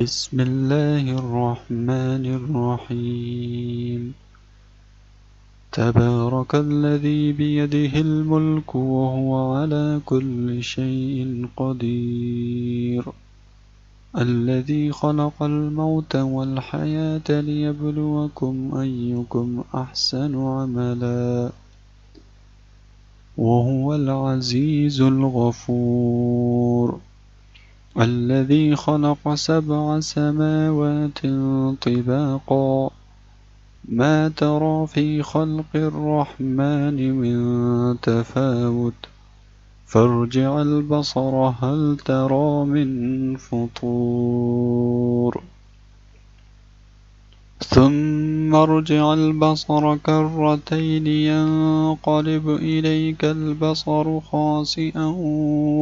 بسم الله الرحمن الرحيم. تبارك الذي بيده الملك وهو على كل شيء قدير، الذي خلق الموت والحياة ليبلوكم أيكم أحسن عملا، وهو العزيز الغفور، الذي خلق 7 سماوات طباقا، ما ترى في خلق الرحمن من تفاوت، فارجع البصر هل ترى من فطور، ثم ارجع البصر كرتين ينقلب إليك البصر خاسئا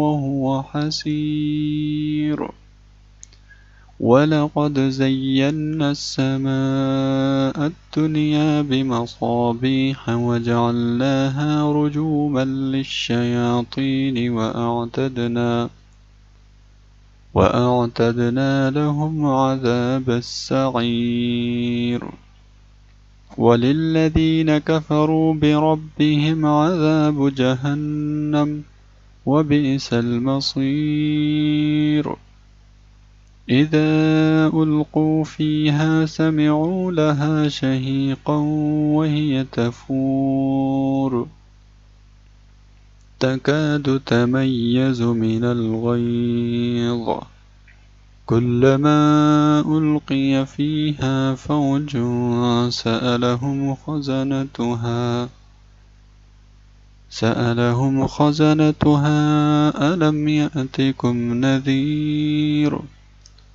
وهو حسير، ولقد زينا السماء الدنيا بمصابيح وجعلناها رجوما للشياطين وأعتدنا لهم عذاب السعير، وللذين كفروا بربهم عذاب جهنم وبئس المصير. إذا ألقوا فيها سمعوا لها شهيقا وهي تفور، تكاد تميز من الغيظ، كلما ألقي فيها فوج سألهم خزنتها ألم يأتكم نذير،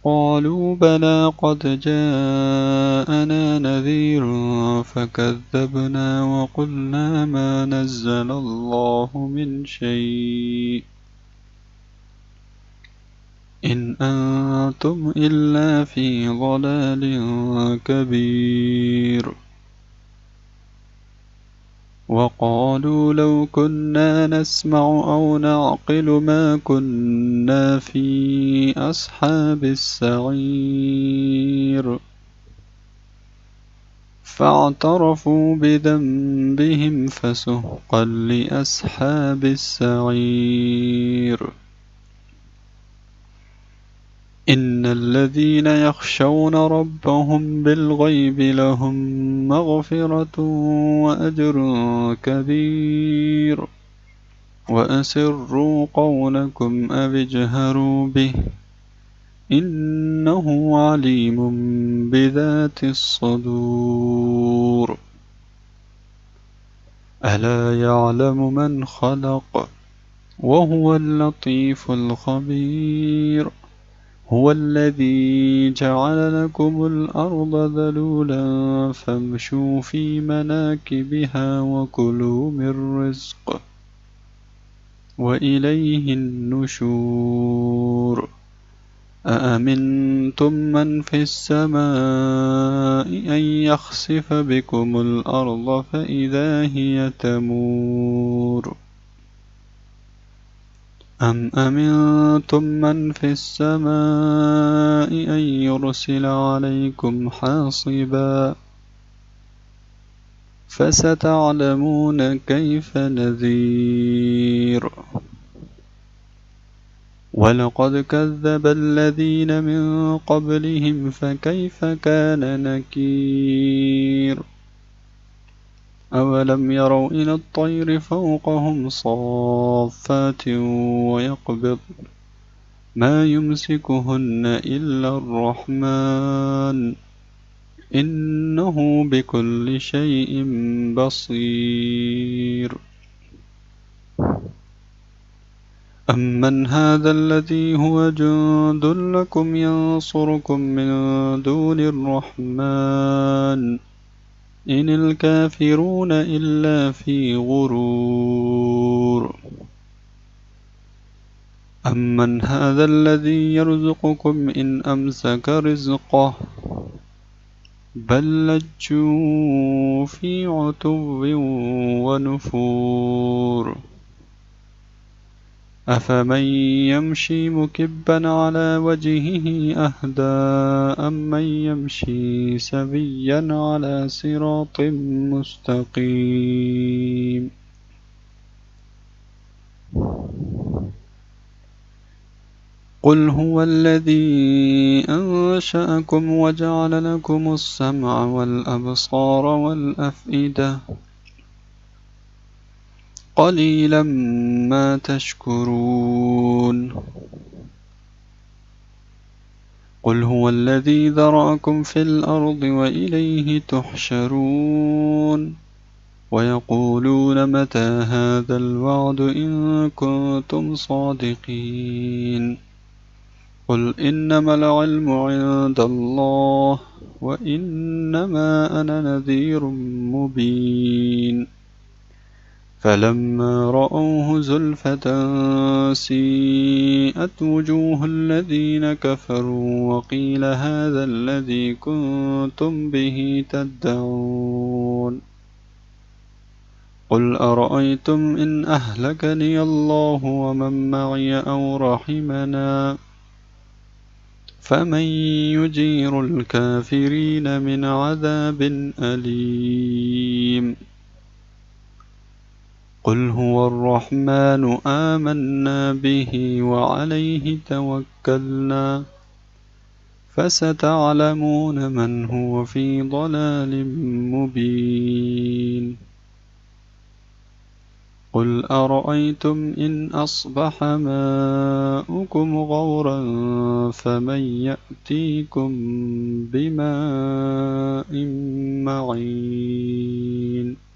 قالوا بلى قد جاءنا نذير فكذبنا وقلنا ما نزل الله من شيء إن أنتم إلا في ضلال كبير، وقالوا لو كنا نسمع أو نعقل ما كنا في أصحاب السعير، فاعترفوا بذنبهم فسحقا لأصحاب السعير. إن الذين يخشون ربهم بالغيب لهم مغفرة وأجر كبير، وأسروا قولكم أو اجهروا به إنه عليم بذات الصدور. ألا يعلم من خلق وهو اللطيف الخبير، هو الذي جعل لكم الأرض ذلولا فامشوا في مناكبها وكلوا من رزقه وإليه النشور. أأمنتم من في السماء أن يخسف بكم الأرض فإذا هي تمور، أم أمنتم من في السماء أن يرسل عليكم حاصبا، فستعلمون كيف نذير. ولقد كذب الذين من قبلهم فكيف كان نكير. أولم يروا إلى الطير فوقهم صافات ويقبض ما يمسكهن إلا الرحمن إنه بكل شيء بصير. أمن هذا الذي هو جند لكم ينصركم من دون الرحمن إن الكافرون إلا في غرور. أمن هذا الذي يرزقكم إن أمسك رزقه بل لجوا في عتو ونفور. أفمن يمشي مكبا على وجهه أهدى أمن يمشي سويا على صراط مستقيم قل هو الذي أنشأكم وجعل لكم السمع والأبصار والأفئدة قليلا ما تشكرون قل هو الذي ذرأكم في الأرض وإليه تحشرون ويقولون متى هذا الوعد إن كنتم صادقين قل إنما العلم عند الله وإنما أنا نذير مبين فلما رأوه زلفة سيئت وجوه الذين كفروا وقيل هذا الذي كنتم به تدعون قل أرأيتم إن أهلكني الله ومن معي أو رحمنا فمن يجير الكافرين من عذاب أليم قل هو الرحمن آمنا به وعليه توكلنا فستعلمون من هو في ضلال مبين قل أرأيتم إن أصبح ماؤكم غورا فمن يأتيكم بماء معين